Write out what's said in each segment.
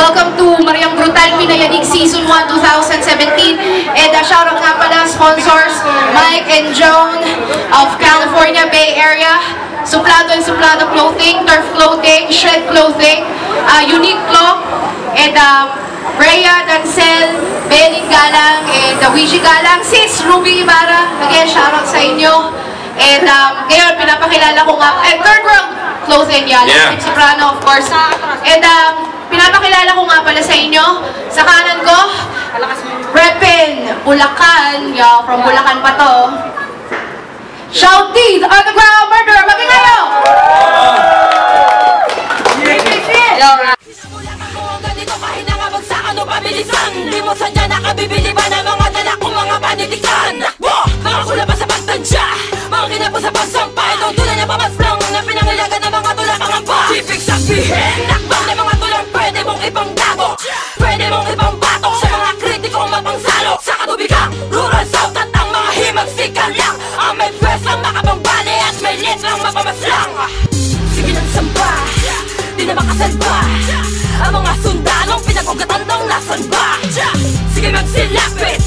Welcome to Mariang Brutal Pinayanig Season 1 2017. And shoutout nga pala sponsors Mike and Joan of California Bay Area, Suplado and Suplado Clothing, Turf Clothing, Shred Clothing, Unique Cloth, and Rhea Dancel, Beling Galang, and Ouija Galang, Sis Ruby Ibarra. Again, shoutout sa inyo. And ngayon, pinapakilala ko nga, Third World Clothing yan, yeah. Soprano of course. And pinapakilala ko nga pala sa inyo, sa kanan ko, Repin, Bulacan, yeah, from Bulacan pa to. Shouty, the underground murderer, magingayo! Di mo sadya nakabibili ba ng mga dala kong mga panitikan? Mga kulabas sa pagtansya, mga kinapos sa pagsampay, itong tulad na pamaslang na pinangilagan ng mga tulad pangamba. Ibig sabihin, nakbang na mga tulad pwede mong ibang dago, pwede mong ibang batok sa mga kritikong mapangsalo. Sa katubigang rural south at ang mga himagsikan lang ang may pwesang makabambali at may letrang mapamaslang. Sige ng samba, di na makasalba ang mga sundalong pinag-ugatan daw nasan ba? Sige magsilapit,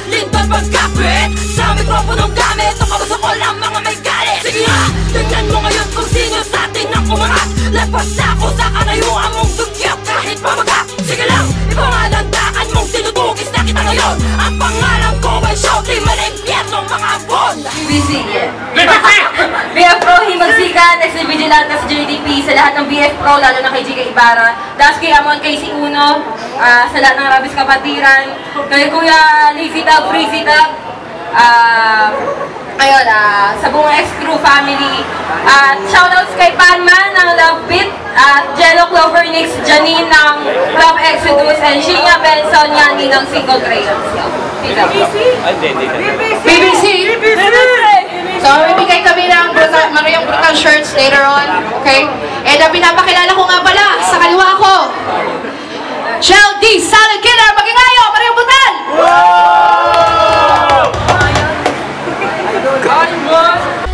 lindol pagkapit sa mikroponong gamit o kabusokol ang mga may galit. Sige nga, tingnan mo ngayon kung sino sa atin ang umangat. Lagpas na ako sa kanayuan mong dugyot kahit pamagat. Sige lang, ipangalandakan mong tinutugis na kita ngayon. Ang pangalan ko ay Shouty, malimpyernong mga ambon. Busy, BF Pro, Himagsikan, SC Vigilantes, JDP, sa lahat ng BF Pro, lalo na kay Jika Ibarra, Das kay Amon, kay si Uno, sa lahat ng Rabis Kapatiran, kay Kuya Lazy Tag, Freezy Tag, ayun, sa buong X-Crew family, shoutouts kay Panman ng Love Beat, Jello Clover Nix, Janine ng Love Exodus, and Shinya Benson, Yani ng Single Crayons. BBC! So, ibigay kami ng Mariang Brutal shirts later on, okay? And pinapakilala ko nga pala, sa kaliwa ko, Shell D. Salad Killer, magingayo, Mariang Brutal!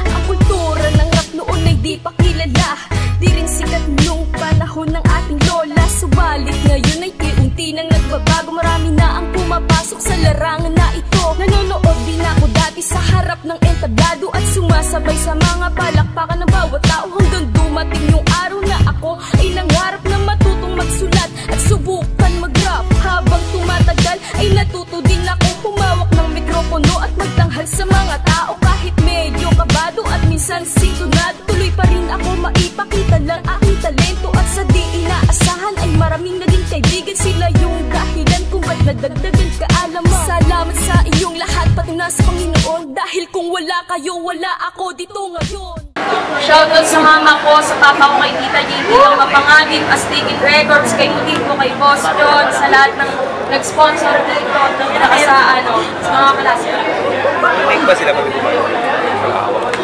Ang kultura ng rap noon ay di pa kilala, di rin sikat nung panahon ng ating lola. Subalit ngayon ay unti nang nagbabago, marami na ang pumapasok sa larangan na ito. Nanonood din ako dati sa harap ng entablado at sumasabay sa mga palakpakan ng bawat tao, hanggang dumating yung araw na ako ay nangarap na matutong magsulat at subukan mag-rap. Habang tumatagal ay natuto din ako humawak ng mikropono at magtanghal sa mga tao. Kahit medyo kabado at minsan sintunado, tuloy pa rin ako maipakita lang aking talento. At sa di inaasahan ay maraming naging kaibigan, sila yung dahilan kung ba't nadagdagan kaalaman. Salamat sa iyong lahat, pati na sa Panginoon, dahil kung wala kayo, wala ako dito ngayon. Shoutout sa mama ko, sa papa ko, kay Tita JD ng Mapanganib, Astigid Records, kay Mutiko, kay Boss John, sa lahat ng nag-sponsor dito, sa mga klase.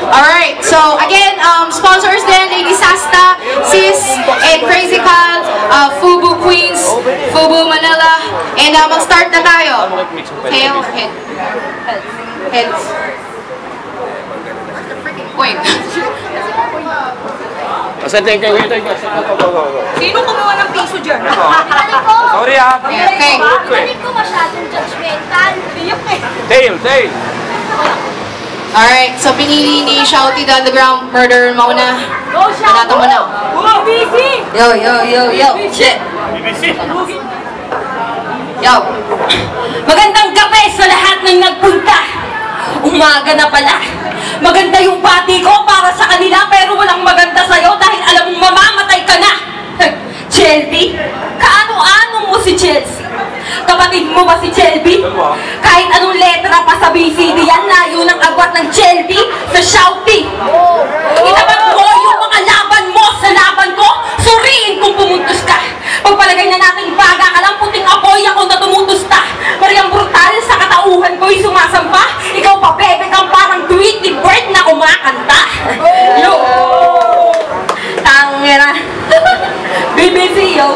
Alright, so again, sponsors din, Lady Sasta, Sis, and Crazy Cal, Fubu Queens, Fubu Manila, and mag-start na tayo. Tail, heads. Wait. Sino kumuha ng piso dyan? Sorry ah. Okay. Hindi ko masyadong judgmental. Tail. Alright, so pinili ni Shouty the Underground Murderer mauna. Panata mo na. BBC! Yo! Shit! BBC! Yo! Magandang gabi sa lahat ng nagpunta! Umaga na pala! Maganda yung pati ko para sa kanila, pero walang maganda sa'yo dahil alam mong mamamatay ka na! Chelsea? Kaano-ano mo si Chelsea? Kapatid mo ba si Chelby? Kahit anong letra pa sa BCD yan, layo ng agwat ng Chelby sa Shouty. Itapat mo yung mga laban mo sa laban ko, suriin kung pumuntos ka. Pagpalagay na natin baga ka lang, puting apoy ako na tumutusta. Mariang Brutal, sa katauhan ko'y sumasampa. Ikaw pa bebe kang parang Tweety Bird na kumakanta. Yo! Tangera. BBC, yo!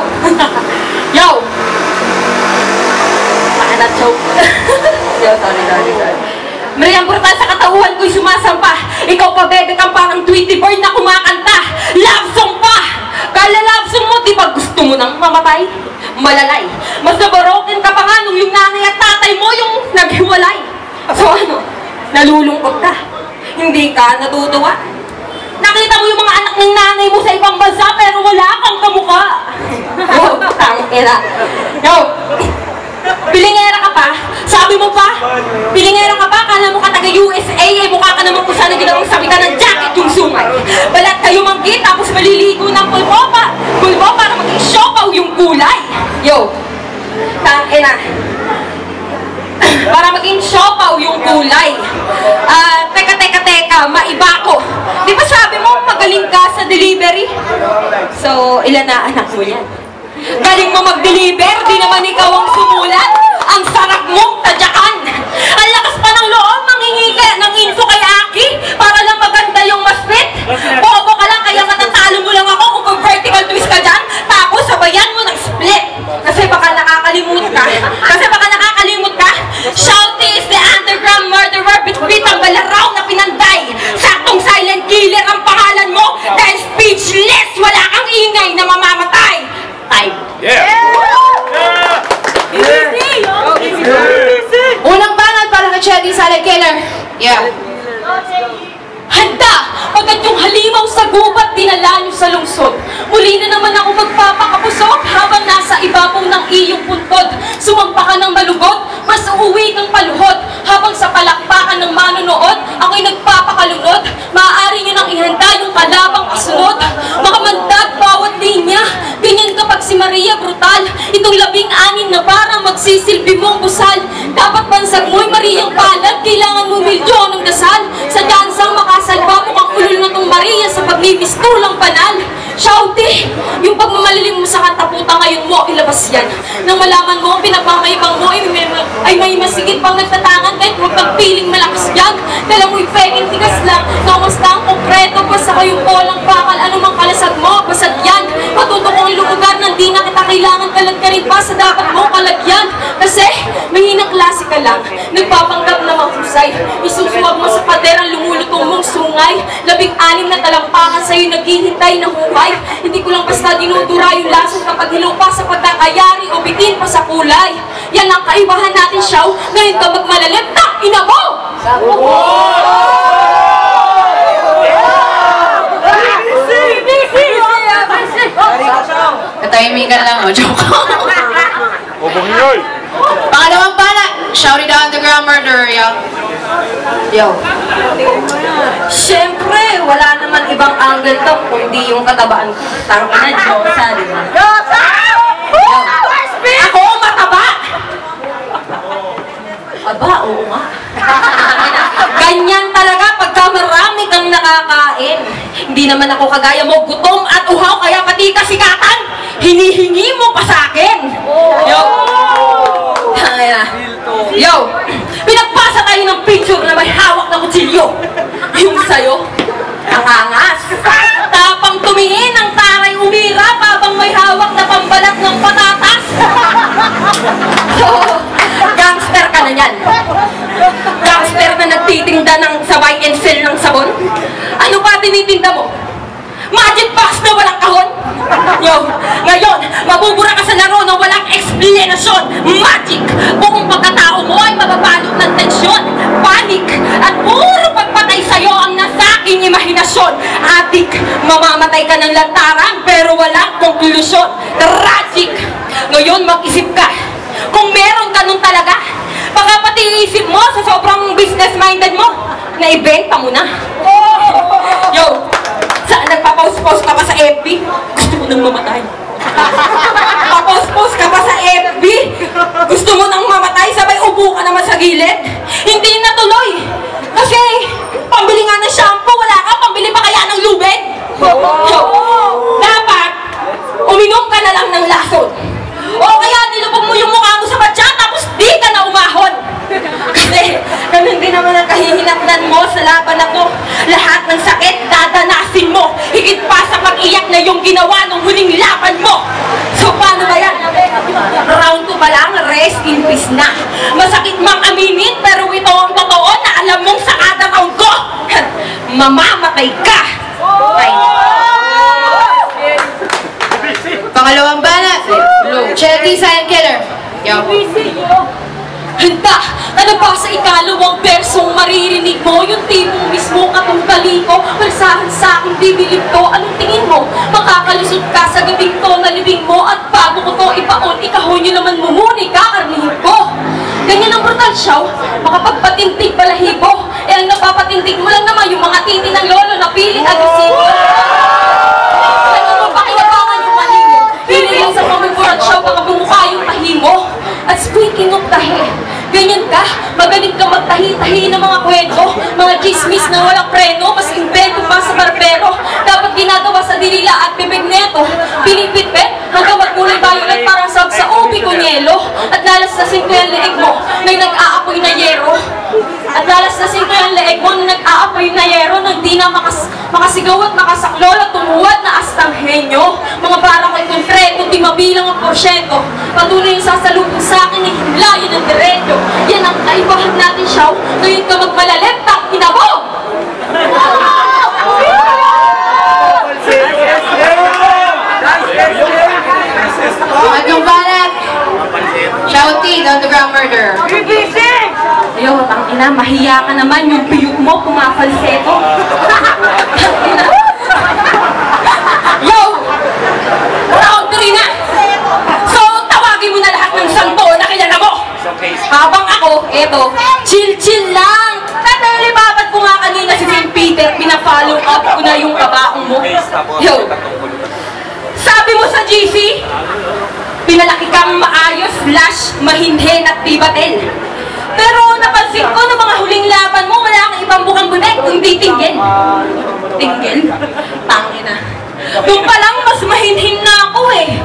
Yo! Not joke. Sorry. Mariang Brutal, sa katauhan ko'y sumasampa. Ikaw pa bebe kang parang Tweety Bird na kumakanta. Love song pa! Kalalabsan mo, di ba gusto mo nang mamatay? Malalay. Mas nabarokin ka pa nga nung yung nanay at tatay mo yung naghiwalay. So ano, nalulungkot ka. Hindi ka natutuwa. Nakita mo yung mga anak ng nanay mo sa ibang bansa pero wala kang kamukha. Yo, tangina. Yo, pilingera ka pa? Sabi mo pa? Pilingera ka pa? Kala mo ka taga USA eh mukha ka naman kung sana ginawang sabitan ng jacket yung sungay. Balat kayo manggit tapos maliligo ng pulbo para maging siopaw yung kulay. Yo, tangina. Para maging siopaw yung kulay. Teka, maiba ko. Di ba sabi mo magaling ka sa delivery? So, ilan na anak mo yan? Galing mo mag-deliver, di naman ikaw ang sumulat. Ang sarap mong tadyakan. Ang lakas pa ng loob, manghingi ka ng info kay Aki para lang maganda yung masfit. Bobo ka lang, kaya matatalo mo lang ako kung vertical twist ka dyan, tapos sabayan mo ng split. Kasi baka nakakalimut ka. Shouty is the underground murderer, bitbit ang balaraw na pinanday. Saktong silent killer ang pangalan mo, dahil speechless, wala kang ingay na mamamatay. Time. Unang banat para kay Chetty Silent Killer. Yeah. Handa! Pagkat yung halimaw sa gubat, dinala nyo sa lungsod. Muli na naman ako magpapakapusok habang nasa ibabaw ng iyong puntod. Sumampa ka ng malugod, mas uuwi kang paluhod. Habang sa palakpakan ng manonood, ako'y nagpapakalunod. Maaari nyo nang ihanda yung kalabang kasunod. Makamandag bawat linya, ganyan kapag si Maria brutal. Itong 16 na parang magsisilbi mong busal. Dapat bansag mo'y Mariang palad, kailangan mo milyon ng dasal. Sa dansang makasalba mo kang ulol na tong Maria sa pagmimistulang banal. Shouty, yung pagmamalilim mo sa kataputan ngayon mo, ilabas yan. Nang malaman mo, pinagmamayabang mo ay may masigit pang nagtatangan kahit huwag kang piling malakas yan. Dala mo'y peking tigas lang, kamusta ang konkreto, basta kayong polang bakal, anumang kalasag mo, basag yan. Patutok ang lugar nang di na kita kailangan kalag ka rin pa sa dapat mong kalagyan. Kasi, mahinang klase ka lang, nagpapanggap na mahusay. Isusuwag mo sa pader ang lumulutong mong sungay. 16 na talampakan sa'yo naghihintay na hukay. Hindi ko lang basta dinudura yung lason kapag hilaw pa sa pagkakayari o bitin pa sa kulay. Yan ang kaibahan natin, Shaw. Ngayon ka magmalalim, ina mo! Katahimikan lang, o joke. Pangalawang banat, Shouty the Underground Murderer, yo. Siyempre, wala naman ibang angle to kundi yung katabaan ko. Tangina, joke sa diba? Ako mataba! Aba, oo nga. Ganyan talaga pagka marami kang nakakain. Hindi naman ako kagaya mo, gutom at uhaw, kaya pati kasikatan, hinihingi mo pa sa akin. Yo, pinagpasa tayo ng picture na may hawak na kutsilyo. Yung sayo, ang angas. Tapang tumingin ng taray umira habang may hawak na pambalat ng patatas. So, gangster ka na yan. Gangster na nagtitinda ng sabay and sell ng sabon. Ano pa tinitinda mo? Magic box na walang kahon? Yo, ngayon, mabubura ka sa laro na walang explanation. Magic! Buong pagkatao mo ay mababalot ng tensyon, panic, at puro pagpatay sa'yo ang nasa aking imahinasyon. Adik, mamamatay ka ng lantaran pero walang konklusyon. Tragic! Ngayon, mag-isip ka. Kung meron ka nun talaga, baka pati isip mo sa sobrang business-minded mo, na ibenta mo na. Yo, saan nagpapost-post ka pa sa FB? Gusto mo nang mamatay. Papost-post ka pa sa FB? Gusto mo nang mamatay, sabay upo ka naman sa gilid? Hindi na tuloy. Kasi, pambili nga ng shampoo, wala ka, pambili pa kaya ng lubid? Yo, dapat, uminom ka na lang ng lason. O kaya nilubog mo yung mukha mo sa badya, tapos di ka na umahon. Kasi, ganun din naman ang kahihinatnan mo sa laban na to. Lahat ng sakit, dadanasin mo. Higit pa sa pag-iyak na yung ginawa nung huling laban mo. So, paano ba yan? Round 2 pa lang, rest in peace na. Masakit mang aminin, pero ito ang totoo na alam mong sa kada round ko, mamamatay ka. Bye. Handa ka na ba sa ikalawang bersong maririnig mo? Yung tipong mismo katunggali ko, balsahan sa aking bibilib to. Anong tingin mo? Makakalusot ka sa gabing to na libing mo. At bago ko to ipaon, ikahon nyo naman mumuni, kakarnihin ko. Ganyan ang brutal siyaw, makapagpatintig balahibo. Eh ang napapatindig mo lang naman yung mga titi ng lolo na pilit agresibo. Ano mo ba kinabangan yung mali mo? Hindi lang sa pamagburat siyaw, baka bumukha yung tahi mo. At speaking of tahi, ganyan ka, magaling ka magtahi-tahi ng mga kwento, mga chismis na walang preno, mas invento pa sa barbero. Dapat ginagawa sa dilila at bibig neto, pinipit-pit hanggang magkulay violet parang sa ubi ko nyelo. At lalaslasin ko yung leeg mo na nag-aapoy na yero. At lalaslasin ko yung leeg mo na nag-aapoy na yero nang di na makasigaw at makasaklol at tumuwad na astanghenyo. Mga parang ko'y konkreto, di mabilang ang porsyento. Patuloy yung sasalubong sa akin ay himlayan ng diretso. Yan ang kaibahan natin, Shaw. Ngayon ka magmalalim, tang inabog! Magong balat! Shouting on the ground murder. Yo, tang ina, mahiya ka naman yung piyok mo, pumapalseto. Yo! Round 3 na! So, tawagin mo na lahat ng santo na kilala mo! Habang ako, eto, chill-chill lang! Tatalibabat ko nga kanina si St. Peter, pinafollow up ko na yung kabaong mo. Yo! Sabi mo sa GC, pinalaki kang maayos, mahinhin at pibatel. Pero napansin ko na mga huling laban mo, wala kang ibang bukang bunek, kundi tinggel. Tinggel? Tangina. Doon pa lang, mas mahinhin na ako eh.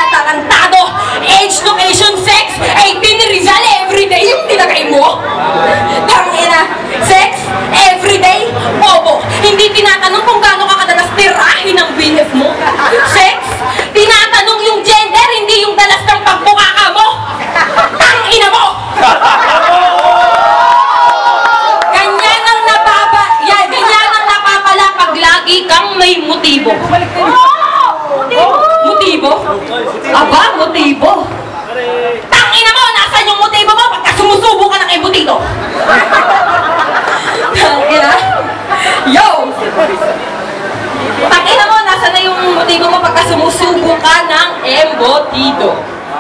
Tarantado, age, location, sex, 18 Rizal, everyday yung tinagay mo. Tangina, sex, everyday, bobo. Hindi tinatanong kung gaano ka kadalas tirahin ng BF mo. Sex, tinatanong yung gender, hindi yung dalas ng pagmukha mo. Tangina mo! Ganyan ang napapala pag lagi kang may motibo. Motibo? Aba, motibo. Tangina mo, nasan yung motibo mo pagka sumusubo ka ng embutido? Tangina? Yo! Tangina mo, nasan na yung motibo mo pagka sumusubo ka ng embutido?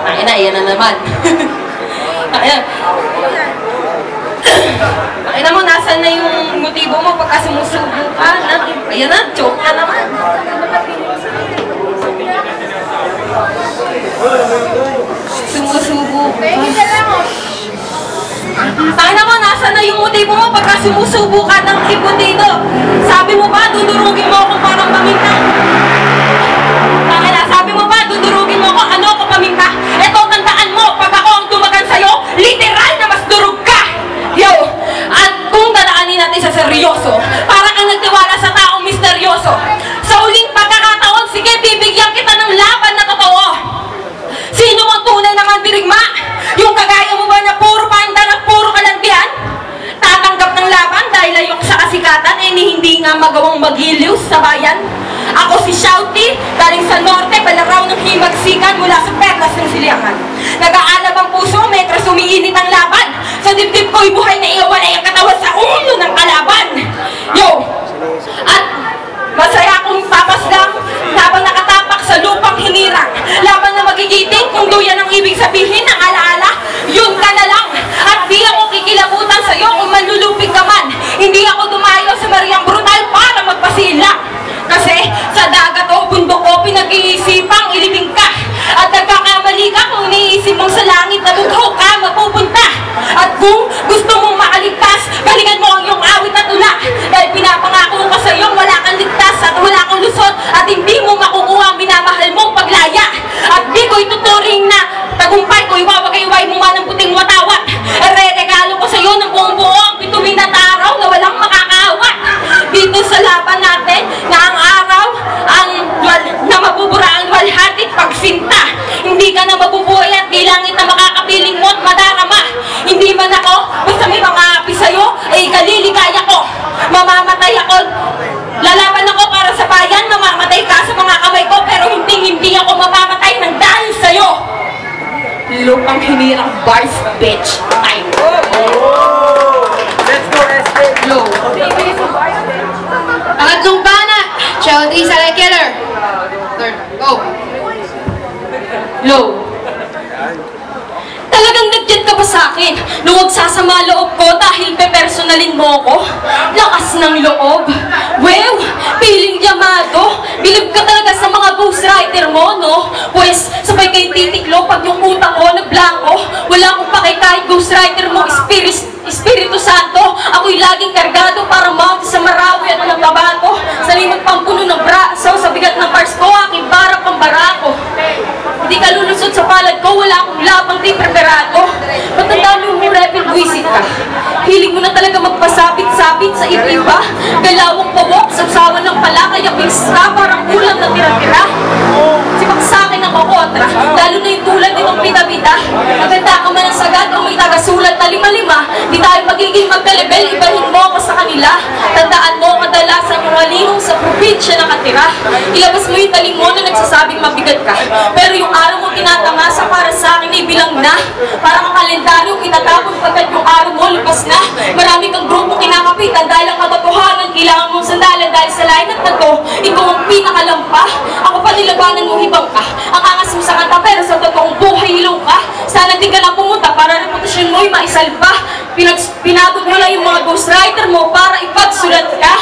Tangina, yan na naman. Tangina mo, nasan na yung motibo mo pagka sumusubo ka ng... Ayan na, joke ka naman. Sumusubo ka. Tangina mo, nasan na yung motibo mo pagka sumusubo ka ng embutido? Sabi mo ba, dudurugin mo ako parang paminta? Tangina, sabi mo ba, dudurugin mo ako ano ako paminta? Eto, tandaan mo, pag ako ang tumagan sa'yo, literal na mas durug ka! Yo! At kung dadaanin natin sa seryoso, para kang nagtiwala sa taong misteryoso. Sa uling pagkakataon, sige, bibigyan kita ng laban na totoo. Sino ang tunay na mandirigma? Yung kagaya mo ba na puro panda at puro kalantian? Tatanggap ng laban dahil ayok sa kasikatan, eh hindi nga magawang magiliw sa bayan. Ako si Shouty, galing sa norte, balaraw ng himagsikan mula sa perlas ng Siliangan. Nag-aalab ang puso, metros umiinit ang laban. Sa dibdib ko'y buhay na iwalay ang katawan sa ulo ng kalaban. Yo! At masaya akong papaslang habang nakatapak sa lupang hinirang. Laban na magigiting kung duyan ang ibig sabihin ng alaala, yun ka na lang. At di ako kikilabutan sa'yo kung manlulupig ka man. Hindi ako dumayo sa Mariang Brutal para magpasilang. Kasi sa dagat o bundok ko pinag-iisipang ilibing ka. At nagkakamali ka kung iniisip mong sa langit na totoo ka mapupunta. At kung gusto mong makaligtas, balikan mo ang iyong awit at tula. Dahil pinapangako ko sa iyo, wala kang ligtas at wala kang lusot. At hindi mo makukuha ang minamahal mong paglaya. At di ko ituturing na tagumpay ko, iwawagay-way mo man ang puting watawat. Re-regalo ko sa iyo ng buong-buo ang bitumin at araw na walang makakawat. Dito sa laban natin, na ang araw na mabubura ang walhatit pagsinta. Hindi ka na mabubuhay at kailangit na makakapiling mo at madarama. Hindi man ako, basta may mga api sa'yo, ay kaliligaya ko. Mamamatay ako, lalaban ako para sa bayan, mamamatay ka sa mga kamay ko, pero hindi ako mamamatay ng dahil sa'yo. lupang hinirang bars, bitch. Ay! Let's go, Low. Pangatlong banat, Chelsea Silent Killer. Third, go. Low. Talagang nag-chat ka ba sa akin? Nung magsasama loob ko dahil pepersonalin mo ko? Lakas ng loob. Well, piling yamado. Bilib ka talaga sa mga ghostwriter mo, no? Pues, sabay kay titiklo pag yung utak ko nagblanko. Wala akong pakay kahit ghostwriter mo, Espiritu Santo. Ako'y laging kargado para mount sa Marawi at ng babato. Sa limang pampuno ng braso, sa bigat ng pars ko, aking barang pambarako. Hindi ka lulusot sa palad ko, wala akong labang di preparado. Ba't ang dami mo rebel buwisit ka? Hiling mo na talaga magpasabit-sabit sa iba-iba. Galawang pawok, sapsawan ng pala, kaya pista, parang kulang na tira-tira. Sipak sa akin ang kakontra, lalo na yung tulad nitong pita-pita. Maganda ka man ang sagad o may tagasulat na lima-lima. Di tayo magiging magka-level, ibahin mo ako sa kanila. Tandaan mo, kadalasan yung halingong sa probinsya nakatira. Ilabas mo yung taling mo na nagsasabing mabigat ka. Pero yung araw mo tinatamasa para sa akin ay bilang na. Parang ang kalendaryong itatapon pagkat yung araw mo lipas na. Marami kang grupo kinakapitan dahil ang katotohanan kailangan mong sandalan dahil sa lain at nagko, ikaw ang pinakalampa. Ako pa nilabanan mong ibang ka. Ang angas mo sa kanta pero sa totoong buhay ilaw ka. Sana di ka na pumunta para reputasyon mo'y maisalba. Pinagod mo lang yung mga ghostwriter mo para ipagsulat ka.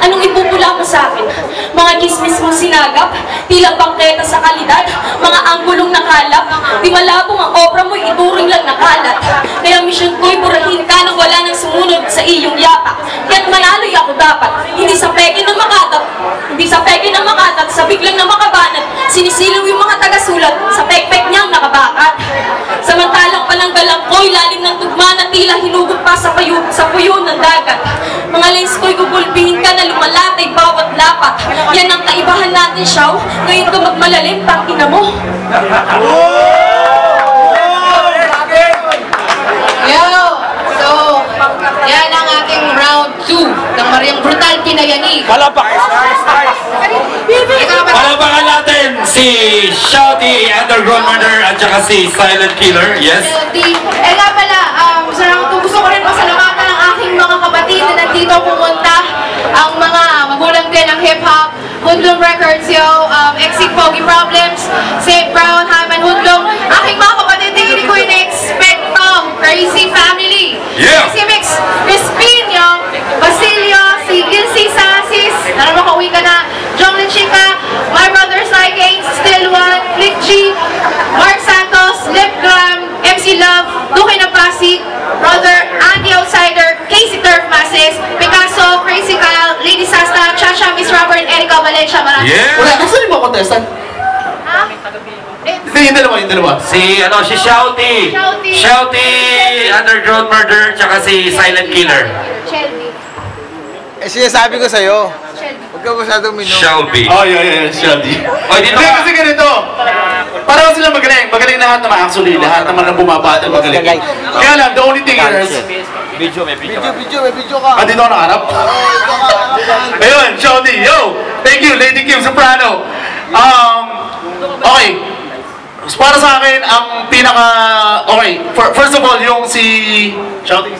Anong ipupula mo sa akin? Mga gismis mong sinagap, tila bangketa sa kalidad, mga anggulong nakalap, di malabong ang obra mo'y ituring lang nakalat. Kaya misyon ko'y burahin ka nang wala nang sumunod sa iyong yapak. Kaya't manalo'y ako dapat, hindi sa peke ng makatat, sa biglang na makabanat, sinisilaw yung mga tagasulat, sa pekpek niyang nakabakat. Samantalang palanggalang ko'y lalim ng tugma na tila hinugot pa sa puyo ng dagat. Mga lens ko'y gugulpihin ka na lumalatay bawat lapat. Yan ang kaibahan natin, Shaw. Ngayon ka magmalalim, tangina mo. Yo! So, yan ang ating round 2 ng Mariang Brutal Pinayanig. Palapakan natin si Shouty, Underground Murder, at saka si Silent Killer. Yes? Eh nga pala, sa round 2 gusto ko rin pasalamatan ang aking mga kapatid na nandito pumunta. Ang mga magulang din ng hip-hop, Hoodlum Records, Exit Pogi Problems, St. Brown, Hyman Hoodlum. Aking mga kapatid, hindi ko in-expect to. Crazy Family. Yeah. Si Mix, Crispin, Basilio, si Gilsey Sasis, na makauwi ka na, Jong Chica, My Brothers Like Gaines, Still One, Flick G, Mark Santos, Lipgram, MC Love, Duque na Pasig, Brother, Andy Outsider, Casey Turf Masses, Picasso, Crazy Kyle, Lady Sasta, Chacha, Miss Robert, Erica Valencia, maraming. Yeah! Wala, nasa yung mga contestant? Ha? Yung dalawa. Si Shouty. Shouty, Underground Murder, tsaka si Silent Killer. Shelby. Sinasabi ko sa'yo, huwag ka masyadong minom. Shelby. Oh, yeah, Shelby. Oy, dito Hindi, ka. kasi ganito. Pareho sila magaling. Magaling lahat naman actually. Lahat naman ng bumabata magaling. Kaya lang, the only thing here is, Video, may video ka. dito ako nakarap. Ayun, Shelby, yo! Thank you, Lady Kim Soprano. Okay. Para sa akin, ang pinaka... Okay, first of all, yung si... Shelby?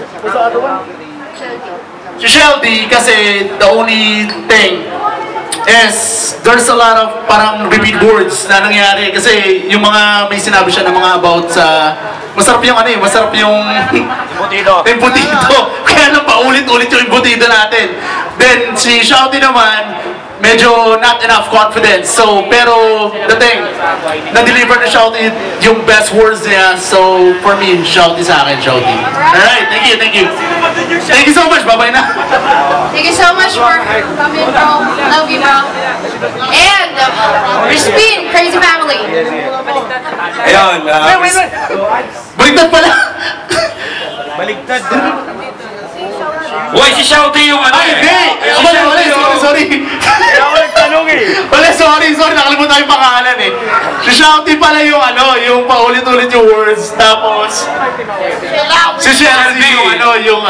Si Shelby, kasi the only thing is there's a lot of parang repeat words na nangyari kasi yung mga may sinabi siya na mga about sa masarap yung masarap yung embutido. Kaya lang paulit-ulit yung embutido natin. Then si Shouty naman medyo not enough confidence. So, pero the thing, na-deliver na Shouty yung best words niya. So, for me, Shouty sa akin, Shouty. Alright, thank you. Thank you so much, bye-bye na. Thank you so much for coming, bro. Love you, bro. And, Crispin, Crazy Family. Ayun. Baliktad pala. Baligtad. Uy, si Shouty yung Ay, hindi! Sorry. Kaya ako nagtanong eh. Sorry, nakalimutan yung pangalan eh. Si Shouty pala yung yung paulit-ulit yung words, tapos si Shelby yung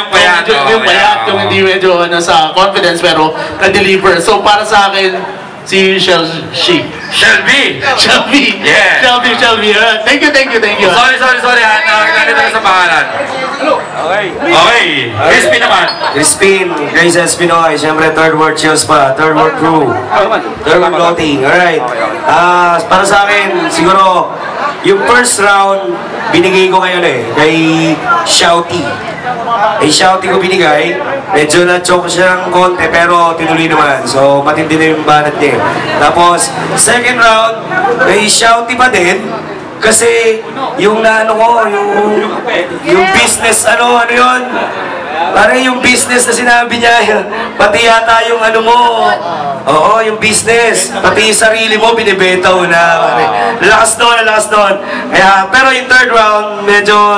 payat. Yung payat, yung hindi medyo sa confidence pero na-deliver. So para sa akin, si Shelby. Shelby. Shelby. Yeah. Shelby. Thank you. Sorry. Nandito na sa pangalan. Okay. Crispy naman. Crispin, Grace Espinoy, siyempre third world shows pa, third world crew, third world loading, alright. Para sa akin, siguro, yung first round, binigay ko ngayon kay Shouty. Kay Shouty ko binigay, medyo na-choke siya ng konti, pero tinuloy naman. So, matindi na yung banat niya. Tapos, second round, kay Shouty pa din, kasi yung naano ko, yung business, ano yun? Parang yung business na sinabi niya, pati yata yung ano mo. Oo, yung business. Pati yung sarili mo, binibenta mo na. Lakas doon. Kaya, pero yung third round, medyo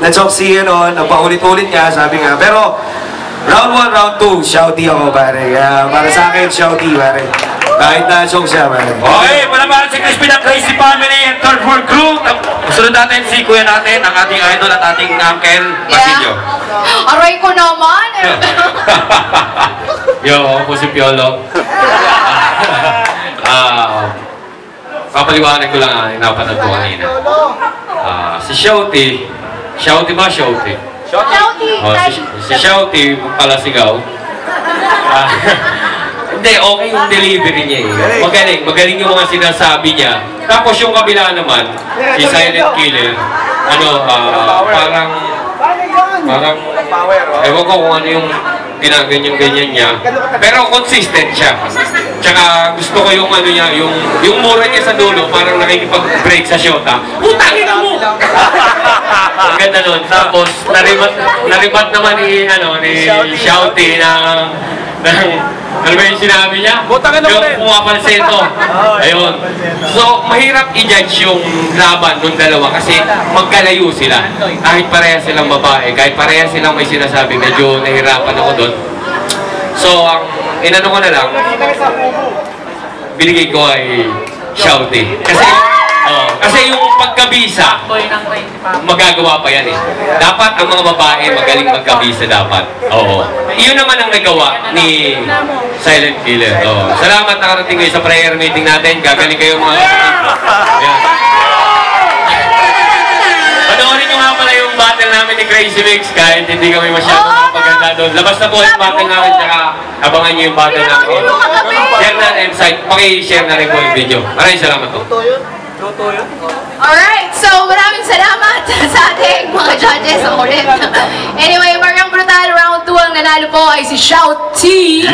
na-choke si, napaulit-ulit niya, sabi nga. Pero, round 1, round 2, Shouty ako, pare. Kaya, para sa akin, Shouty, pare. Kahit na-choke siya, pare. Okay, palabaran si Crispy ng Crazy Family and Third World Crew. Sunod natin si kuya natin, ang ating idol at ating uncle, Basilio. Aray ko naman. Yo, ako po si Piolo. Papaliwanag ko lang napanood ko kanina. Si Shouty. Shouty ba? Shouty. Si Shouty, palasigaw. Hindi, okay yung delivery niya eh. Magaling yung mga sinasabi niya. Tapos yung kabila naman, si Silent Killer, parang, ewan ko kung ano yung ginaganyan-ganyan niya. Pero consistent siya. Tsaka gusto ko yung ano niya, yung mura niya sa dulo, parang nakikipag-break sa shota. Utangin na mo! Ang ganda nun. Tapos, naribat naman ni Shouty ano ba yung sinabi niya? Yung pumapalseto. Ayun. So, mahirap i-judge yung laban ng dalawa kasi magkalayo sila. Kahit pareha silang babae, kahit pareha silang may sinasabi, medyo nahirapan ako doon. So, ang inano ko na lang, binigay ko ay Shouty. Kasi yung pagkabisa, magagawa pa yan eh. Dapat ang mga babae magaling magkabisa dapat. Oo. Iyon naman ang nagawa ni Silent Killer. Salamat nakarating kayo sa prayer meeting natin. Gagaling kayo mga... Yan. Panoorin nyo nga pala yung battle namin ni Crazy Mix kahit hindi kami masyadong maganda doon. Labas na po yung battle namin tsaka abangan nyo yung battle namin. Share na insight. Paki-share na rin po yung video. Maraming salamat po. Alright, so maraming salamat sa ating mga judges ulit. Anyway, Mariang Brutal, round 2 ang nanalo po ay si Shouty. Yeah,